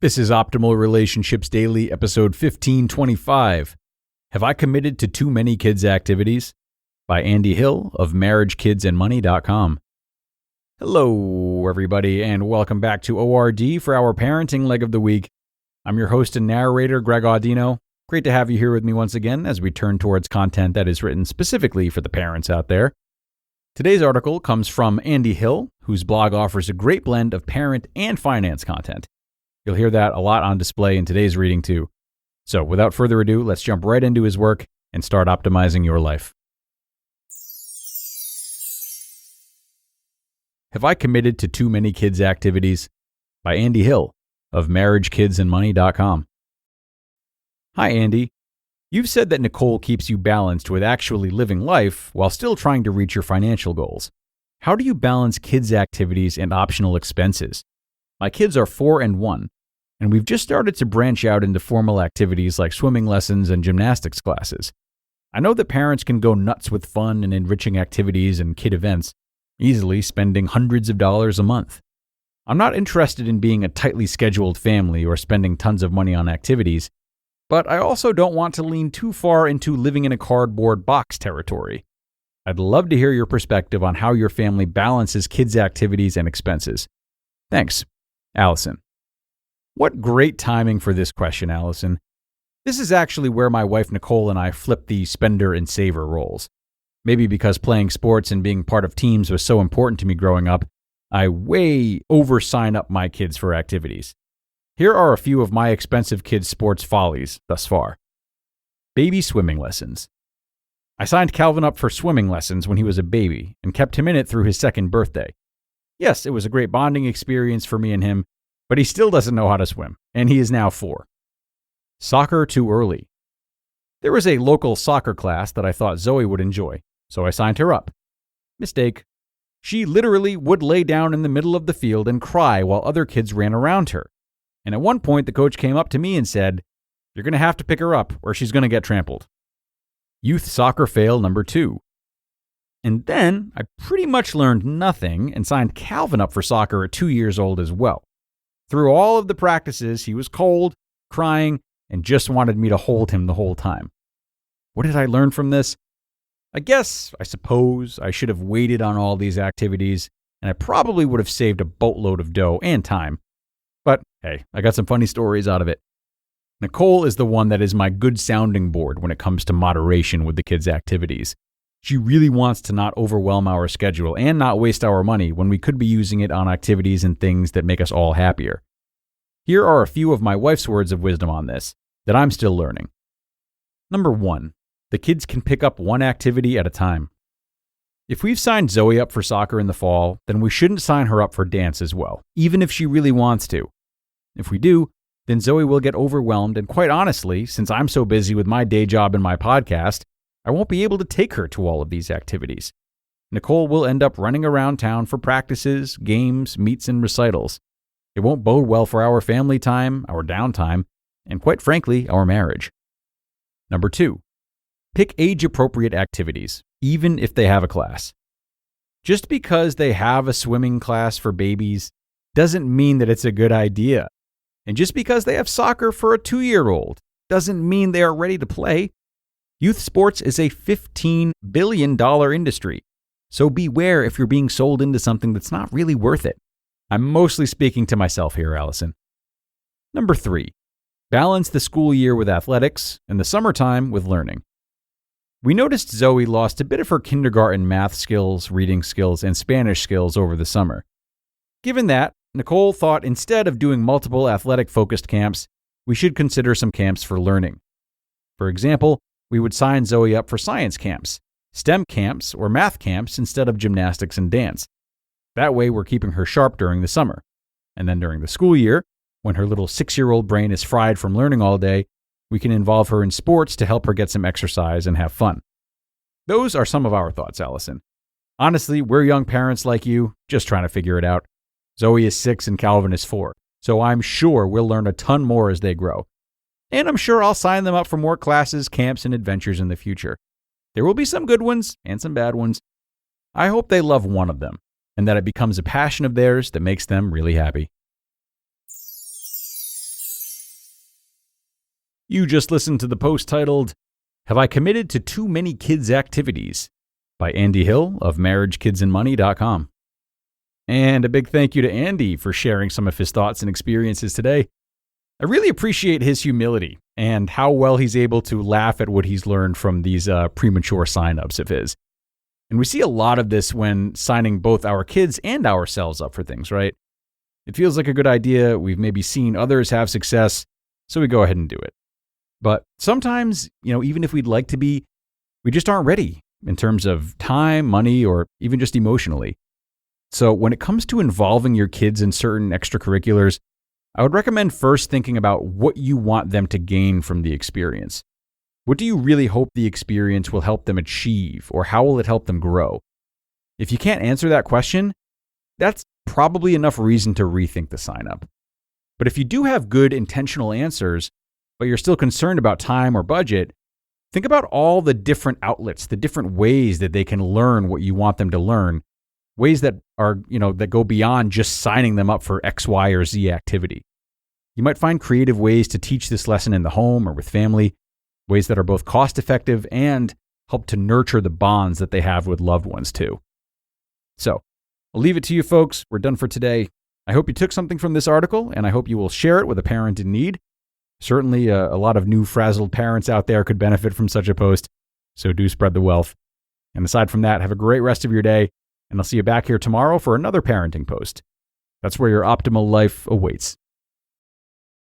This is Optimal Relationships Daily, episode 1525. Have I committed to too many kids' activities? By Andy Hill of MarriageKidsAndMoney.com. Hello, everybody, and welcome back to ORD for our parenting leg of the week. I'm your host and narrator, Greg Audino. Great to have you here with me once again as we turn towards content that is written specifically for the parents out there. Today's article comes from Andy Hill, whose blog offers a great blend of parent and finance content. You'll hear that a lot on display in today's reading too. So without further ado, let's jump right into his work and start optimizing your life. Have I committed to too many kids' activities? By Andy Hill of MarriageKidsAndMoney.com. Hi, Andy. You've said that Nicole keeps you balanced with actually living life while still trying to reach your financial goals. How do you balance kids' activities and optional expenses? My kids are 4 and 1, and we've just started to branch out into formal activities like swimming lessons and gymnastics classes. I know that parents can go nuts with fun and enriching activities and kid events, easily spending hundreds of dollars a month. I'm not interested in being a tightly scheduled family or spending tons of money on activities, but I also don't want to lean too far into living in a cardboard box territory. I'd love to hear your perspective on how your family balances kids' activities and expenses. Thanks. Allison. What great timing for this question, Allison. This is actually where my wife Nicole and I flipped the spender and saver roles. Maybe because playing sports and being part of teams was so important to me growing up, I way over-sign up my kids for activities. Here are a few of my expensive kids' sports follies thus far. Baby swimming lessons. I signed Calvin up for swimming lessons when he was a baby and kept him in it through his second birthday. Yes, it was a great bonding experience for me and him, but he still doesn't know how to swim, and he is now 4. Soccer too early. There was a local soccer class that I thought Zoe would enjoy, so I signed her up. Mistake. She literally would lay down in the middle of the field and cry while other kids ran around her. And at one point, the coach came up to me and said, "You're going to have to pick her up or she's going to get trampled." Youth soccer fail number 2. And then I pretty much learned nothing and signed Calvin up for soccer at 2 years old as well. Through all of the practices, he was cold, crying, and just wanted me to hold him the whole time. What did I learn from this? I suppose I should have waited on all these activities, and I probably would have saved a boatload of dough and time. But hey, I got some funny stories out of it. Nicole is the one that is my good sounding board when it comes to moderation with the kids' activities. She really wants to not overwhelm our schedule and not waste our money when we could be using it on activities and things that make us all happier. Here are a few of my wife's words of wisdom on this that I'm still learning. Number 1, the kids can pick up one activity at a time. If we've signed Zoe up for soccer in the fall, then we shouldn't sign her up for dance as well, even if she really wants to. If we do, then Zoe will get overwhelmed, and quite honestly, since I'm so busy with my day job and my podcast, I won't be able to take her to all of these activities. Nicole will end up running around town for practices, games, meets, and recitals. It won't bode well for our family time, our downtime, and quite frankly, our marriage. Number 2, pick age-appropriate activities, even if they have a class. Just because they have a swimming class for babies doesn't mean that it's a good idea. And just because they have soccer for a 2-year-old doesn't mean they are ready to play. Youth sports is a $15 billion industry, so beware if you're being sold into something that's not really worth it. I'm mostly speaking to myself here, Allison. Number 3, balance the school year with athletics and the summertime with learning. We noticed Zoe lost a bit of her kindergarten math skills, reading skills, and Spanish skills over the summer. Given that, Nicole thought instead of doing multiple athletic-focused camps, we should consider some camps for learning. For example, we would sign Zoe up for science camps, STEM camps, or math camps instead of gymnastics and dance. That way we're keeping her sharp during the summer. And then during the school year, when her little 6-year-old brain is fried from learning all day, we can involve her in sports to help her get some exercise and have fun. Those are some of our thoughts, Allison. Honestly, we're young parents like you, just trying to figure it out. Zoe is 6 and Calvin is 4, so I'm sure we'll learn a ton more as they grow. And I'm sure I'll sign them up for more classes, camps, and adventures in the future. There will be some good ones and some bad ones. I hope they love one of them, and that it becomes a passion of theirs that makes them really happy. You just listened to the post titled, "Have I Committed to Too Many Kids' Activities?" by Andy Hill of MarriageKidsAndMoney.com. And a big thank you to Andy for sharing some of his thoughts and experiences today. I really appreciate his humility and how well he's able to laugh at what he's learned from these premature signups of his. And we see a lot of this when signing both our kids and ourselves up for things, right? It feels like a good idea. We've maybe seen others have success, so we go ahead and do it. But sometimes, even if we'd like to be, we just aren't ready in terms of time, money, or even just emotionally. So when it comes to involving your kids in certain extracurriculars, I would recommend first thinking about what you want them to gain from the experience. What do you really hope the experience will help them achieve, or how will it help them grow? If you can't answer that question, that's probably enough reason to rethink the sign up. But if you do have good intentional answers, but you're still concerned about time or budget, think about all the different outlets, the different ways that they can learn what you want them to learn, ways that are, that go beyond just signing them up for X, Y, or Z activity. You might find creative ways to teach this lesson in the home or with family, ways that are both cost-effective and help to nurture the bonds that they have with loved ones too. So, I'll leave it to you folks. We're done for today. I hope you took something from this article, and I hope you will share it with a parent in need. Certainly, a lot of new frazzled parents out there could benefit from such a post, so do spread the wealth. And aside from that, have a great rest of your day, and I'll see you back here tomorrow for another parenting post. That's where your optimal life awaits.